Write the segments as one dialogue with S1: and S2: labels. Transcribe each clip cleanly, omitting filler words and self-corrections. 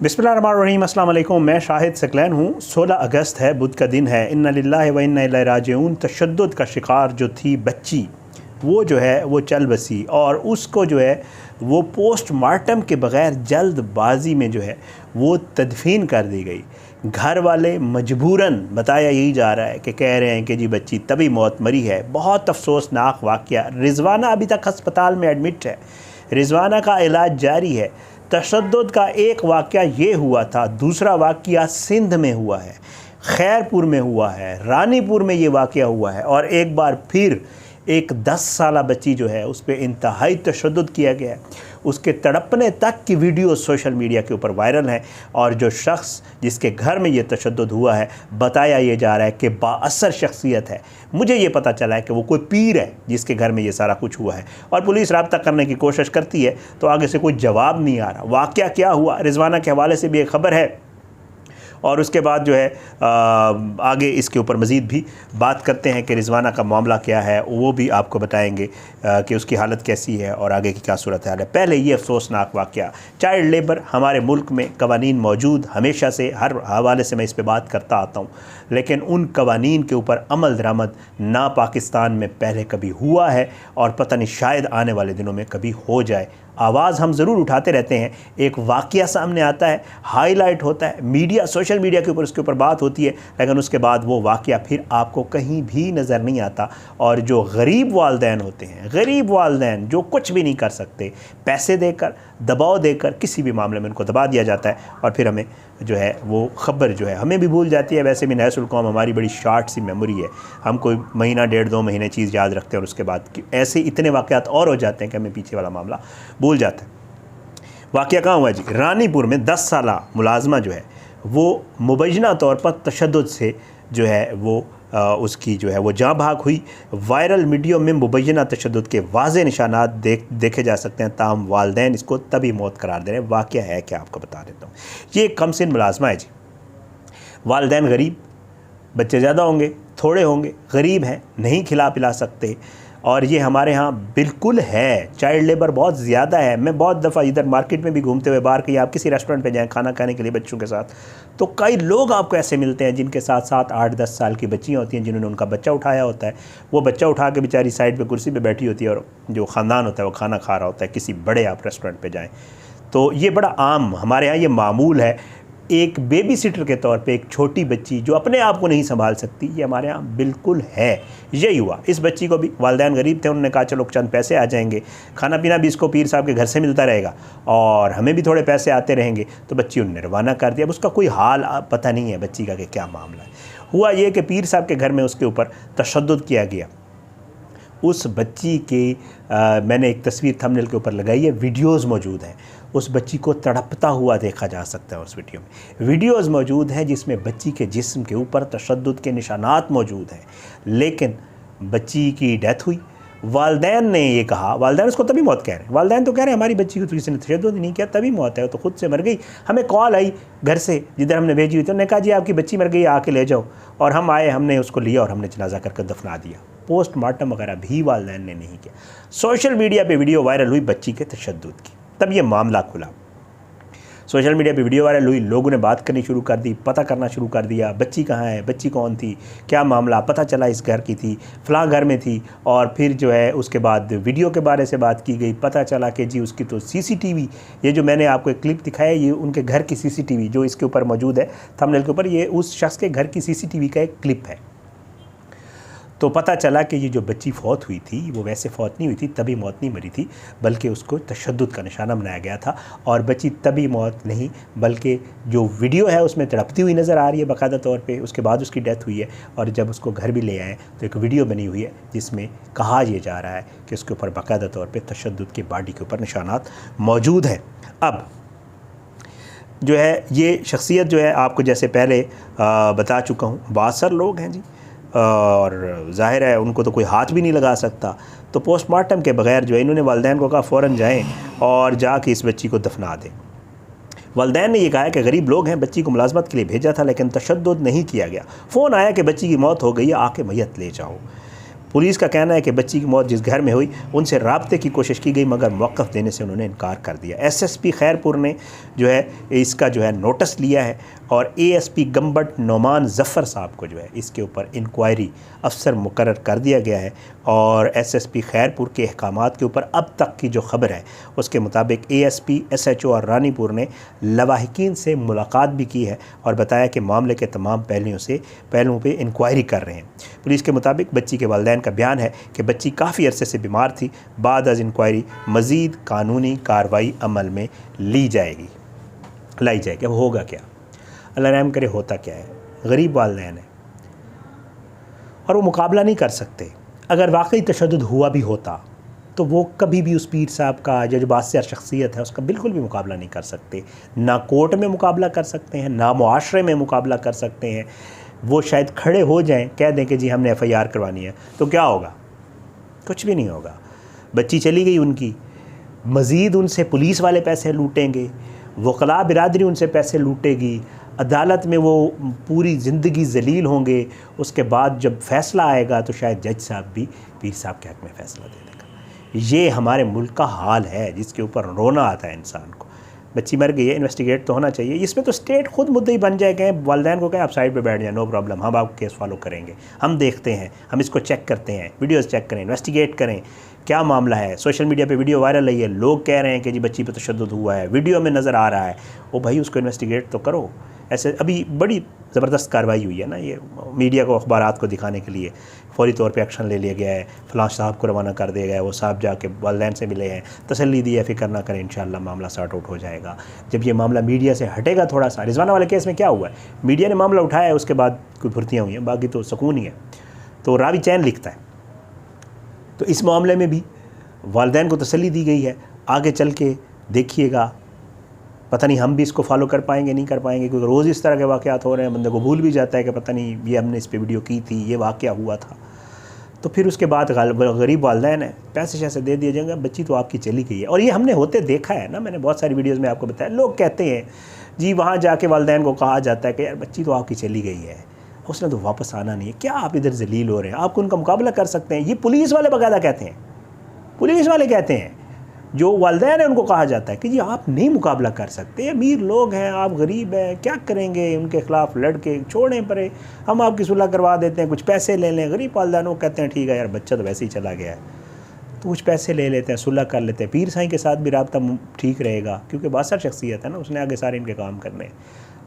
S1: बिस्मिल्लाहिर्रहमानिर्रहीम, अस्सलाम वालेकुम। मैं शाहिद सकलैन हूँ। 16 अगस्त है, बुध का दिन है। इन्ना लिल्लाहि व इन्ना इलैहि राजिऊन। तशद्दुद का शिकार जो थी बच्ची, वो जो है वो चल बसी और उसको जो है वो पोस्टमार्टम के बग़ैर जल्दबाजी में जो है वो तदफीन कर दी गई। घर वाले मजबूरन, बताया यही जा रहा है कि कह रहे हैं कि जी बच्ची तभी मौत मरी है। बहुत अफसोसनाक वाक़या। रिजवाना अभी तक अस्पताल में एडमिट है, रिजवाना का इलाज जारी है। तशद्दुद का एक वाक़या ये हुआ था, दूसरा वाक़या सिंध में हुआ है, खैरपुर में हुआ है, रानीपुर में ये वाक़या हुआ है और एक बार फिर एक 10 साला बच्ची जो है उस पर इंतहाई तशद्दुद किया गया है। उसके तड़पने तक की वीडियो सोशल मीडिया के ऊपर वायरल है और जो शख्स जिसके घर में ये तशद्दुद हुआ है, बताया ये जा रहा है कि बाअसर शख्सियत है। मुझे ये पता चला है कि वो कोई पीर है जिसके घर में ये सारा कुछ हुआ है और पुलिस रब्ता करने की कोशिश करती है तो आगे से कोई जवाब नहीं आ रहा। वाक़या क्या हुआ, रिजवाना के हवाले से भी एक ख़बर है और उसके बाद जो है आगे इसके ऊपर मज़ीद भी बात करते हैं कि रिजवाना का मामला क्या है, वो भी आपको बताएंगे कि उसकी हालत कैसी है और आगे की क्या सूरत हाल है। पहले ये अफसोसनाक वाक़या, चाइल्ड लेबर हमारे मुल्क में कवानीन मौजूद हमेशा से, हर हवाले से मैं इस पर बात करता आता हूँ, लेकिन उन कवानीन के ऊपर अमल दरामद ना पाकिस्तान में पहले कभी हुआ है और पता नहीं शायद आने वाले दिनों में कभी हो जाए। आवाज़ हम ज़रूर उठाते रहते हैं, एक वाक़या सामने आता है, हाईलाइट होता है, मीडिया, सोशल मीडिया के ऊपर उसके ऊपर बात होती है, लेकिन उसके बाद वो वाक़या फिर आपको कहीं भी नज़र नहीं आता। और जो गरीब वालदैन होते हैं, गरीब वालदैन जो कुछ भी नहीं कर सकते, पैसे देकर, दबाव देकर किसी भी मामले में उनको दबा दिया जाता है और फिर हमें जो है वो ख़बर जो है हमें भी भूल जाती है। वैसे भी नैसुल कौम हमारी बड़ी शार्ट सी मेमोरी है, हम कोई महीना, 1.5-2 महीने चीज़ याद रखते हैं और उसके बाद ऐसे इतने वाक़यात और हो जाते हैं कि हमें पीछे वाला मामला भूल जाता है। वाक़या कहाँ हुआ जी? रानीपुर में 10 साला मुलाजमा जो है वो मुबैना तौर पर तशद्दुद से जो है वो उसकी जो है वो जाँ भाग हुई। वायरल वीडियो में मुबैना तशद्दुद के वाज़े निशानात देखे जा सकते हैं, ताहम वालदैन इसको तभी मौत करार दे रहे हैं। वाक़या है क्या, आपको बता देता हूँ। ये कमसिन मुलाजमा है जी, वालदैन गरीब, बच्चे ज़्यादा होंगे, थोड़े होंगे, गरीब हैं, नहीं खिला पिला सकते और ये हमारे यहाँ बिल्कुल है। चाइल्ड लेबर बहुत ज़्यादा है। मैं बहुत दफ़ा इधर मार्केट में भी घूमते हुए, बाहर कहीं आप किसी रेस्टोरेंट पे जाएं खाना खाने के लिए बच्चों के साथ, तो कई लोग आपको ऐसे मिलते हैं जिनके साथ 7, 8, 10 साल की बच्चियाँ होती हैं, जिन्होंने उनका बच्चा उठाया होता है। वो बच्चा उठा के बेचारी साइड पे कुर्सी पे बैठी होती है और जो ख़ानदान होता है वो खाना खा रहा होता है। किसी बड़े आप रेस्टोरेंट पे जाएँ तो ये बड़ा आम हमारे यहाँ ये मामूल है। एक बेबी सिटर के तौर पे एक छोटी बच्ची जो अपने आप को नहीं संभाल सकती, ये हमारे यहाँ बिल्कुल है। यही हुआ इस बच्ची को भी। वालिदैन गरीब थे, उन्होंने कहा चलो चंद पैसे आ जाएंगे, खाना पीना भी इसको पीर साहब के घर से मिलता रहेगा और हमें भी थोड़े पैसे आते रहेंगे, तो बच्ची उन्होंने रवाना कर दिया। अब उसका कोई हाल पता नहीं है बच्ची का कि क्या मामला है। हुआ ये कि पीर साहब के घर में उसके ऊपर तशद्दुद किया गया। उस बच्ची के मैंने एक तस्वीर थंबनेल के ऊपर लगाई है, वीडियोज़ मौजूद हैं। उस बच्ची को तड़पता हुआ देखा जा सकता है। उस वीडियो में वीडियोज़ मौजूद हैं जिसमें बच्ची के जिस्म के ऊपर तशद्दुद के निशानात मौजूद हैं, लेकिन बच्ची की डेथ हुई। वालदैन ने ये कहा, वालदैन उसको तभी मौत कह रहे हैं, वालदैन तो कह रहे हैं हमारी बच्ची को तो किसी ने तशद्दुद नहीं किया, तभी मौत है, तो खुद से मर गई। हमें कॉल आई घर से जिधर हमने भेजी हुई थी, उन्होंने कहा जी आपकी बच्ची मर गई, आके ले जाओ। और हम आए, हमने उसको लिया और हमने जनाजा करके दफना दिया। पोस्टमार्टम वगैरह भी वालदैन ने नहीं किया। सोशल मीडिया पे वीडियो वायरल हुई बच्ची के तशद्दुद की, तब ये मामला खुला। सोशल मीडिया पे वीडियो वायरल हुई, लोगों ने बात करनी शुरू कर दी, पता करना शुरू कर दिया, बच्ची कहाँ है, बच्ची कौन थी, क्या मामला। पता चला इस घर की थी, फ़लाँ घर में थी। और फिर जो है उसके बाद वीडियो के बारे से बात की गई, पता चला कि जी उसकी तो सीसीटीवी, ये जो मैंने आपको एक क्लिप दिखाया, ये उनके घर की सीसीटीवी जो इसके ऊपर मौजूद है थंबनेल के ऊपर, ये उस शख्स के घर की सीसीटीवी का एक क्लिप है। तो पता चला कि ये जो बच्ची फौत हुई थी वो वैसे फौत नहीं हुई थी, तभी मौत नहीं मरी थी, बल्कि उसको तशद्दुद का निशाना बनाया गया था। और बच्ची तभी मौत नहीं, बल्कि जो वीडियो है उसमें तड़पती हुई नज़र आ रही है बाकायदा तौर पे। उसके बाद उसकी डेथ हुई है और जब उसको घर भी ले आए तो एक वीडियो बनी हुई है जिसमें कहा यह जा रहा है कि उसके ऊपर बाकायदा तौर पर तशद्दुद की बॉडी के ऊपर निशानात मौजूद हैं। अब जो है ये शख्सियत जो है आपको जैसे पहले बता चुका हूँ, बासर लोग हैं जी, और ज़ाहिर है उनको तो कोई हाथ भी नहीं लगा सकता। तो पोस्टमार्टम के बग़ैर जो है इन्होंने वालिदैन को कहा फ़ौरन जाएं और जाके इस बच्ची को दफना दें। वालिदैन ने यह कहा कि गरीब लोग हैं, बच्ची को मुलाजमत के लिए भेजा था लेकिन तशद्दुद नहीं किया गया। फ़ोन आया कि बच्ची की मौत हो गई है, आके मैयत ले जाओ। पुलिस का कहना है कि बच्ची की मौत जिस घर में हुई उनसे राब्ते की कोशिश की गई मगर मौक़िफ़ देने से उन्होंने इनकार कर दिया। SSP खैरपुर ने जो है इसका जो है नोटिस लिया है और ASP गंबट नोमान ज़फ़र साहब को जो है इसके ऊपर इंक्वायरी अफसर मुकर्रर कर दिया गया है। और SSP खैरपुर के अहकामात के ऊपर अब तक की जो ख़बर है उसके मुताबिक ASP SHO और रानीपुर ने लवाहिकीन से मुलाकात भी की है और बताया कि मामले के तमाम पहलुओं पे इंक्वायरी कर रहे हैं। पुलिस के मुताबिक बच्ची के वालिदैन का बयान है कि बच्ची काफ़ी अरसे से बीमार थी। बाद अज़ इंक्वायरी मज़ीद कानूनी कार्रवाई अमल में लाई जाएगी। अब होगा क्या, अल्लाह रहम करे, होता क्या है, गरीब वालिदैन है और वो मुकाबला नहीं कर सकते। अगर वाकई तशद्दुद हुआ भी होता तो वो कभी भी उस पीर साहब का जो बासिर शख्सियत है उसका बिल्कुल भी मुकाबला नहीं कर सकते। ना कोर्ट में मुकाबला कर सकते हैं, ना मुआशरे में मुकाबला कर सकते हैं। वो शायद खड़े हो जाएं, कह दें कि जी हमने FIR करवानी है, तो क्या होगा? कुछ भी नहीं होगा। बच्ची चली गई उनकी, मज़ीद उनसे पुलिस वाले पैसे लूटेंगे, वकला बिरादरी उनसे पैसे लूटेगी, अदालत में वो पूरी ज़िंदगी जलील होंगे। उसके बाद जब फ़ैसला आएगा तो शायद जज साहब भी पीर साहब के हक़ में फ़ैसला दे देगा। ये हमारे मुल्क का हाल है जिसके ऊपर रोना आता है इंसान को। बच्ची मर गई है, इन्वेस्टिगेट तो होना चाहिए। इसमें तो स्टेट खुद मुद्दई बन जाएगा, वालिदैन को कहें आप साइड पे बैठ जाए, नो प्रॉब्लम, हम आपको केस फॉलो करेंगे, हम देखते हैं, हम इसको चेक करते हैं, वीडियोस चेक करें, इन्वेस्टिगेट करें क्या मामला है। सोशल मीडिया पे वीडियो वायरल है, लोग कह रहे हैं कि जी बच्ची पे तशद्दुद हुआ है, वीडियो में नज़र आ रहा है, वो भाई उसको इन्वेस्टिगेट तो करो। ऐसे अभी बड़ी ज़बरदस्त कार्रवाई हुई है ना, ये मीडिया को, अखबारात को दिखाने के लिए फौरी तौर पे एक्शन ले लिया गया है, फ़लाँ साहब को रवाना कर दिया गया है, वो साहब जाके वालिदैन से मिले हैं, तसल्ली दी है, फ़िक्र ना करें, इंशाअल्लाह मामला सॉर्ट आउट हो जाएगा। जब ये मामला मीडिया से हटेगा थोड़ा सा, रिजवाना वाले केस में क्या हुआ है, मीडिया ने मामला उठाया है, उसके बाद कोई फुर्तियाँ हुई हैं, बाकी तो सुकून ही है। तो रावी चैन लिखता है, तो इस मामले में भी वालिदैन को तसल्ली दी गई है। आगे चल के देखिएगा, पता नहीं हम भी इसको फॉलो कर पाएंगे नहीं कर पाएंगे, क्योंकि रोज़ इस तरह के वाक़यात हो रहे हैं, बंदे को भूल भी जाता है कि पता नहीं ये हमने इस पे वीडियो की थी, ये वाक़या हुआ था। तो फिर उसके बाद गरीब वालिदैन है, पैसे शैसे दे दिए जाएंगे, बच्ची तो आपकी चली गई है। और ये हमने होते देखा है ना, मैंने बहुत सारी वीडियोज़ में आपको बताया, लोग कहते हैं जी वहाँ जाके वालिदैन को कहा जाता है कि यार बच्ची तो आपकी चली गई है, उसने तो वापस आना नहीं है, क्या आप इधर जलील हो रहे हैं, आपको उनका मुकाबला कर सकते हैं। ये पुलिस वाले बाकायदा कहते हैं, पुलिस वाले कहते हैं, जो वालिदैन है उनको कहा जाता है कि जी आप नहीं मुकाबला कर सकते, अमीर लोग हैं, आप गरीब हैं, क्या करेंगे, उनके ख़िलाफ़ लड़के छोड़ें परे, हम आपकी सुलह करवा देते हैं, कुछ पैसे ले लें। गरीब वालिदैन वो कहते हैं ठीक है यार बच्चा तो वैसे ही चला गया है, तो कुछ पैसे ले लेते हैं, सुलह कर लेते हैं, पीर साईं के साथ भी राब्ता ठीक रहेगा, क्योंकि बासर शख्सियत है ना, उसने आगे सारे इनके काम करने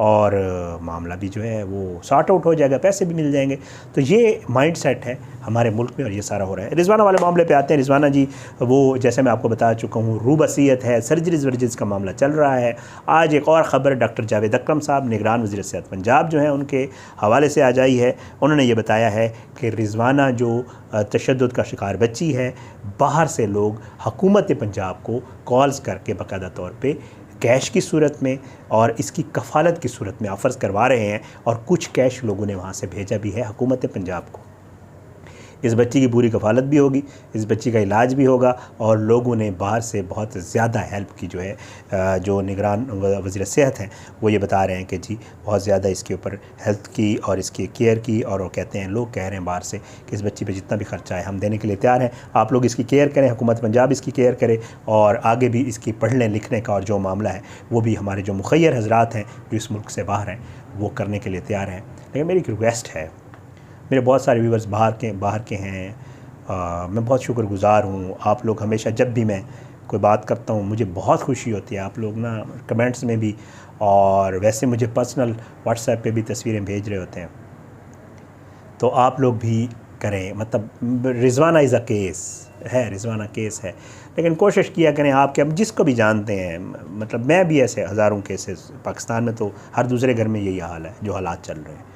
S1: और मामला भी जो है वो सॉर्ट आउट हो जाएगा, पैसे भी मिल जाएंगे। तो ये माइंड सेट है हमारे मुल्क में और ये सारा हो रहा है। रिजवाना वाले मामले पे आते हैं। रिजवाना जी वो जैसे मैं आपको बता चुका हूँ रूबसियत है, सर्जरीज वर्जिज का मामला चल रहा है। आज एक और ख़बर डॉक्टर जावेद अकरम साहब निगरान वज़ीर सेहत पंजाब जो है उनके हवाले से आ जाई है। उन्होंने ये बताया है कि रिजवाना जो तशद्दुद का शिकार बच्ची है, बाहर से लोग हुकूमत पंजाब को कॉल्स करके बाकायदा तौर पर कैश की सूरत में और इसकी कफ़ालत की सूरत में ऑफ़र्स करवा रहे हैं और कुछ कैश लोगों ने वहाँ से भेजा भी है हुकूमत पंजाब को। इस बच्ची की पूरी कफ़ालत भी होगी, इस बच्ची का इलाज भी होगा और लोगों ने बाहर से बहुत ज़्यादा हेल्प की जो है। जो निगरान वज़ीर सेहत हैं वो ये बता रहे हैं कि जी बहुत ज़्यादा इसके ऊपर हेल्थ की और इसकी केयर की, और वो कहते हैं, लोग कह रहे हैं बाहर से कि इस बच्ची पे जितना भी ख़र्चा है हम देने के लिए तैयार हैं, आप लोग इसकी केयर करें, हुकूमत पंजाब इसकी केयर करे और आगे भी इसकी पढ़ने लिखने का और जो मामला है वो भी हमारे जो मुखय्यर हज़रात हैं जो इस मुल्क से बाहर हैं वो करने के लिए तैयार हैं। लेकिन मेरी एक रिक्वेस्ट है, मेरे बहुत सारे व्यूवर्स बाहर के हैं, मैं बहुत शुक्रगुज़ार हूँ। आप लोग हमेशा जब भी मैं कोई बात करता हूँ मुझे बहुत खुशी होती है, आप लोग ना कमेंट्स में भी और वैसे मुझे पर्सनल व्हाट्सएप पे भी तस्वीरें भेज रहे होते हैं। तो आप लोग भी करें, मतलब रिजवाना इज़ अ केस है, रिजवाना केस है, लेकिन कोशिश किया करें आपके, अब जिसको भी जानते हैं, मतलब मैं भी ऐसे हज़ारों केसेस, पाकिस्तान में तो हर दूसरे घर में यही हाल है जो हालात चल रहे हैं।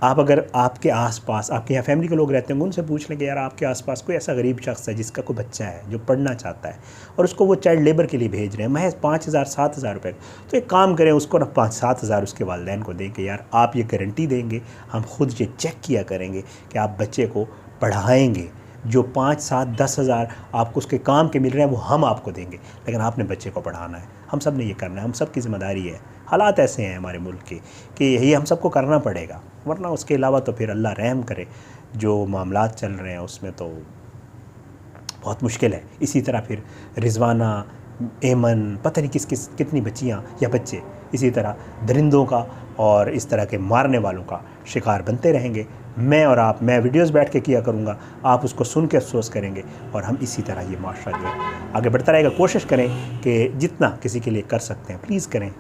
S1: आप अगर आपके आसपास आपके यहाँ फैमिली के लोग रहते हैं उनसे पूछ लें कि यार आपके आसपास कोई ऐसा गरीब शख्स है जिसका कोई बच्चा है जो पढ़ना चाहता है और उसको वो चाइल्ड लेबर के लिए भेज रहे हैं महज 5,000-7,000 रुपये, तो एक काम करें, उसको ना 5-7 हज़ार उसके वालिदैन को दें कि यार आप ये गारंटी देंगे, हम खुद ये चेक किया करेंगे कि आप बच्चे को पढ़ाएँगे, जो 5-7-10 हज़ार आपको उसके काम के मिल रहे हैं वो हम आपको देंगे, लेकिन आपने बच्चे को पढ़ाना है। हम सब ने ये करना है, हम सब की ज़िम्मेदारी है। हालात ऐसे हैं हमारे मुल्क के कि यही हम सबको करना पड़ेगा, वरना उसके अलावा तो फिर अल्लाह रहम करे जो मामलात चल रहे हैं उसमें तो बहुत मुश्किल है। इसी तरह फिर रिजवाना, एमन, पता नहीं कितनी बच्चियाँ या बच्चे इसी तरह दरिंदों का और इस तरह के मारने वालों का शिकार बनते रहेंगे। मैं वीडियोस बैठ के किया करूँगा, आप उसको सुन के अफसोस करेंगे और हम इसी तरह ये माशरा जो है आगे बढ़ता रहेगा। कोशिश करें कि जितना किसी के लिए कर सकते हैं प्लीज़ करें।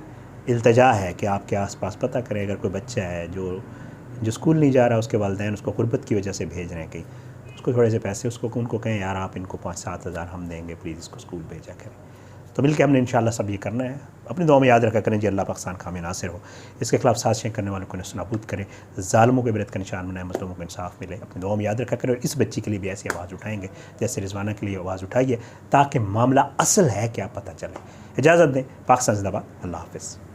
S1: इल्तजा है कि आपके आसपास पता करें, अगर कोई बच्चा है जो स्कूल नहीं जा रहा, उसके वालिदैन उसको गुर्बत की वजह से भेज रहे हैं कहीं, उसको थोड़े से पैसे उनको कहें यार आप इनको 5-7 हज़ार हम देंगे, प्लीज़ इसको स्कूल भेजा करें। तो मिलकर हमने इंशाल्लाह सब ये करना है। अपनी दुआ में याद रखा करें जी अल्लाह पाकिस्तान कामयाब नासिर हो, इसके खिलाफ साजिशें करने वालों को नस्तानाबूद करें, ज़ालिमों के इबरत का निशान बनाए, मज़लूमों को इंसाफ मिले। अपनी दुआ में याद रखा करें और इस बच्ची के लिए भी ऐसी आवाज़ उठाएंगे जैसे रिजवाना के लिए आवाज़ उठाइए, ताकि मामला असल है क्या पता चले। इजाज़त दें। पाकिस्तान ज़िंदाबाद। अल्लाह हाफ़िज़।